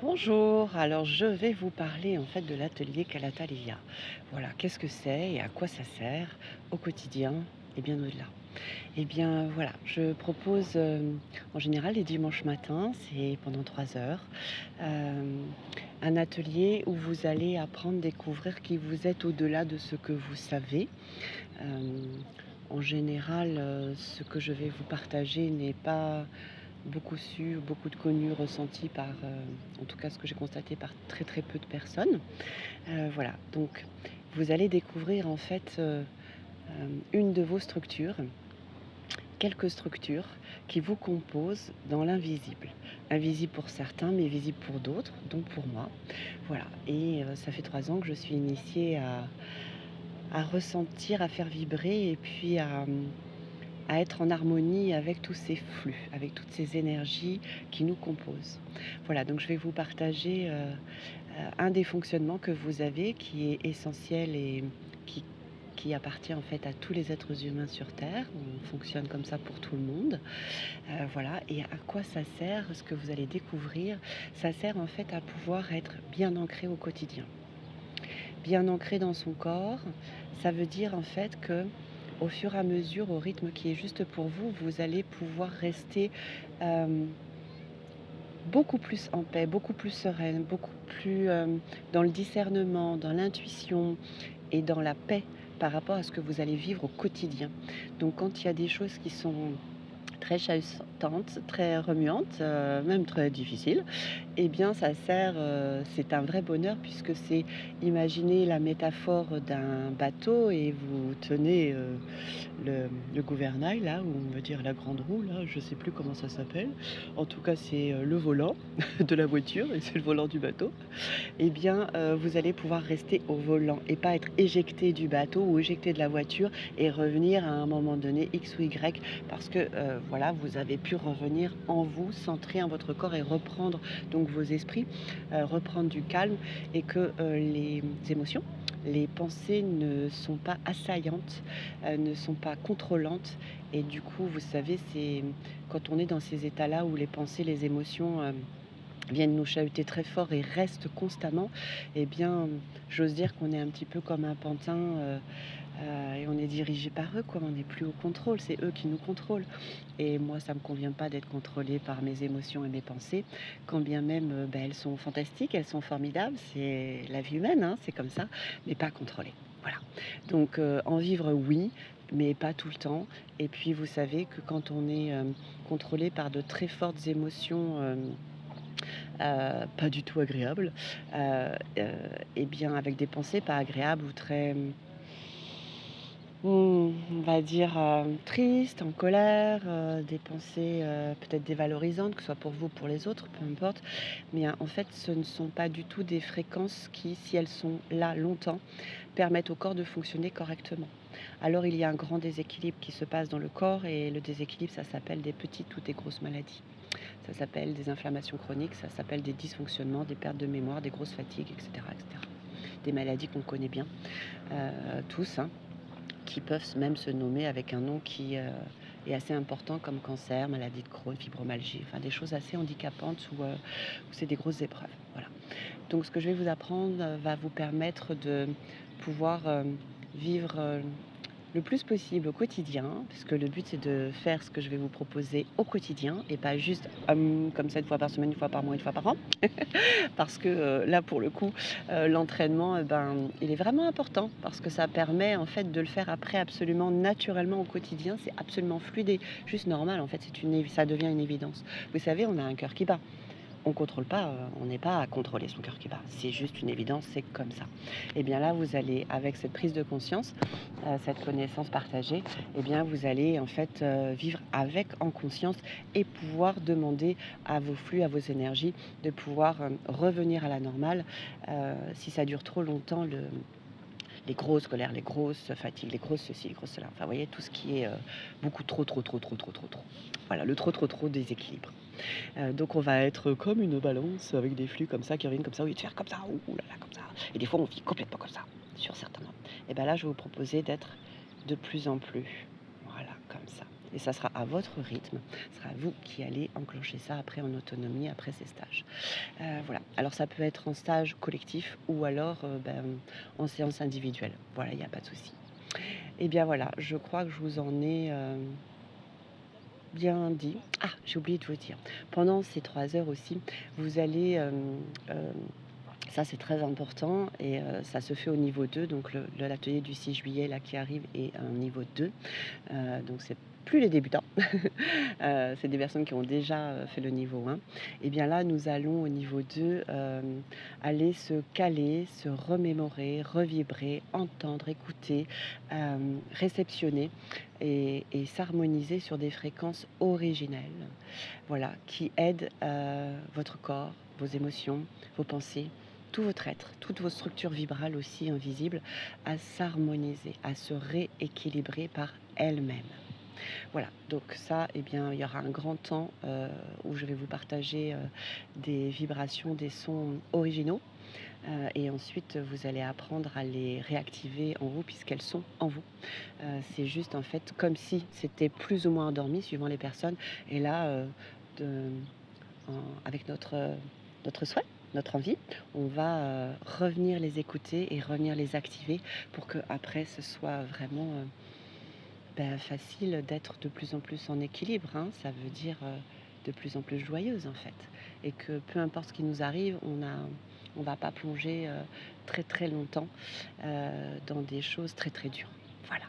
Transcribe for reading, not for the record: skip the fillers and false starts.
Bonjour, alors je vais vous parler en fait de l'atelier Calatalea. Voilà, qu'est-ce que c'est et à quoi ça sert au quotidien et bien au-delà. Eh bien voilà, je propose en général les dimanches matins, c'est pendant 3 heures, euh, un atelier où vous allez apprendre, découvrir qui vous êtes au-delà de ce que vous savez. Euh, En général, ce que je vais vous partager n'est pas beaucoup su, beaucoup de connu, ressenti par, en tout cas ce que j'ai constaté par très très peu de personnes. Voilà, donc vous allez découvrir en fait une de vos structures, quelques structures qui vous composent dans l'invisible. Invisible pour certains, mais visible pour d'autres, donc pour moi. Voilà, et ça fait 3 ans que je suis initiée à ressentir, à faire vibrer et puis à être en harmonie avec tous ces flux, avec toutes ces énergies qui nous composent. Voilà, donc je vais vous partager un des fonctionnements que vous avez qui est essentiel et qui, qui appartient en fait à tous les êtres humains sur Terre. On fonctionne comme ça pour tout le monde. Voilà, et à quoi ça sert, ce que vous allez découvrir, ça sert en fait à pouvoir être bien ancré au quotidien. Bien ancré dans son corps, ça veut dire en fait que au fur et à mesure, au rythme qui est juste pour vous, vous allez pouvoir rester euh, beaucoup plus en paix, beaucoup plus sereine, beaucoup plus dans le discernement, dans l'intuition et dans la paix par rapport à ce que vous allez vivre au quotidien. Donc quand il y a des choses qui sont très chahutantes, très remuantes, même très difficiles, eh bien ça sert, c'est un vrai bonheur puisque c'est, imaginez la métaphore d'un bateau et vous tenez le gouvernail là, ou on va dire la grande roue là, je sais plus comment ça s'appelle. En tout cas, c'est le volant de la voiture et c'est le volant du bateau. Eh bien, vous allez pouvoir rester au volant et pas être éjecté du bateau ou éjecté de la voiture et revenir à un moment donné X ou Y parce que voilà, vous avez pu revenir en vous, centrer en votre corps et reprendre donc vos esprits, reprendre du calme et que les émotions, les pensées ne sont pas assaillantes, ne sont pas contrôlantes et du coup, vous savez, c'est quand on est dans ces états-là où les pensées, les émotions viennent nous chahuter très fort et restent constamment, eh bien, j'ose dire qu'on est un petit peu comme un pantin et on est dirigé par eux, quoi. On n'est plus au contrôle, c'est eux qui nous contrôlent. Et moi, ça ne me convient pas d'être contrôlée par mes émotions et mes pensées, quand bien même elles sont fantastiques, elles sont formidables, c'est la vie humaine, hein, c'est comme ça, mais pas contrôlée. Voilà. Donc, en vivre, oui, mais pas tout le temps. Et puis, vous savez que quand on est contrôlé par de très fortes émotions, pas du tout agréables, et bien avec des pensées pas agréables ou très, on va dire, tristes, en colère, des pensées, peut-être dévalorisantes, que ce soit pour vous ou pour les autres, peu importe. Mais, en fait, ce ne sont pas du tout des fréquences qui, si elles sont là longtemps, permettent au corps de fonctionner correctement. Alors il y a un grand déséquilibre qui se passe dans le corps et le déséquilibre, ça s'appelle des petites ou des grosses maladies. Ça s'appelle des inflammations chroniques, ça s'appelle des dysfonctionnements, des pertes de mémoire, des grosses fatigues, etc. etc. Des maladies qu'on connaît bien, tous, hein, qui peuvent même se nommer avec un nom qui est assez important comme cancer, maladie de Crohn, fibromyalgie, enfin des choses assez handicapantes où c'est des grosses épreuves. Voilà. Donc ce que je vais vous apprendre va vous permettre de pouvoir vivre le plus possible au quotidien, parce que le but c'est de faire ce que je vais vous proposer au quotidien et pas juste comme ça une fois par semaine, une fois par mois, une fois par an, parce que là pour le coup l'entraînement il est vraiment important parce que ça permet en fait de le faire après absolument naturellement au quotidien, c'est absolument fluide et juste normal en fait, ça devient une évidence. Vous savez, on a un cœur qui bat. On contrôle pas, on n'est pas à contrôler son cœur qui bat. C'est juste une évidence, c'est comme ça. Et bien là, vous allez, avec cette prise de conscience, cette connaissance partagée, et bien vous allez en fait vivre avec en conscience et pouvoir demander à vos flux, à vos énergies, de pouvoir revenir à la normale. Si ça dure trop longtemps, les grosses colères, les grosses fatigues, les grosses ceci, les grosses cela. Enfin, vous voyez, tout ce qui est beaucoup trop, trop, trop, trop, trop, trop, trop. Voilà, le trop, trop, trop déséquilibre. Donc on va être comme une balance avec des flux comme ça qui reviennent comme ça, au lieu de faire comme ça, ouh là là, comme ça. Et des fois on vit complètement comme ça, sur certains moments. Et bien là je vais vous proposer d'être de plus en plus, voilà, comme ça. et ça sera à votre rythme. Ce sera vous qui allez enclencher ça après en autonomie, après ces stages. Voilà. Alors ça peut être en stage collectif ou alors, en séance individuelle. Voilà, il y a pas de souci. Et bien voilà, je crois que je vous en ai, bien dit. Ah, j'ai oublié de vous dire, pendant ces 3 heures aussi, vous allez, ça c'est très important et ça se fait au niveau 2, donc l'atelier du 6 juillet là qui arrive est un niveau 2, donc c'est plus les débutants, c'est des personnes qui ont déjà, fait le niveau 1. Et bien là, nous allons au niveau 2, aller se caler, se remémorer, revibrer, entendre, écouter, réceptionner et s'harmoniser sur des fréquences originelles, voilà, qui aident, votre corps, vos émotions, vos pensées, tout votre être, toutes vos structures vibrales aussi invisibles à s'harmoniser, à se rééquilibrer par elles-mêmes. Voilà, donc ça, eh bien, il y aura un grand temps, où je vais vous partager, des vibrations, des sons originaux, et ensuite, vous allez apprendre à les réactiver en vous puisqu'elles sont en vous. C'est juste, en fait, comme si c'était plus ou moins endormi suivant les personnes et là, de en avec notre souhait, notre envie, on va, revenir les écouter et revenir les activer pour qu'après ce soit vraiment, facile d'être de plus en plus en équilibre, hein. Ça veut dire, de plus en plus joyeuse, en fait, et que peu importe ce qui nous arrive, on va pas plonger, très, très longtemps, dans des choses très, très dures. Voilà.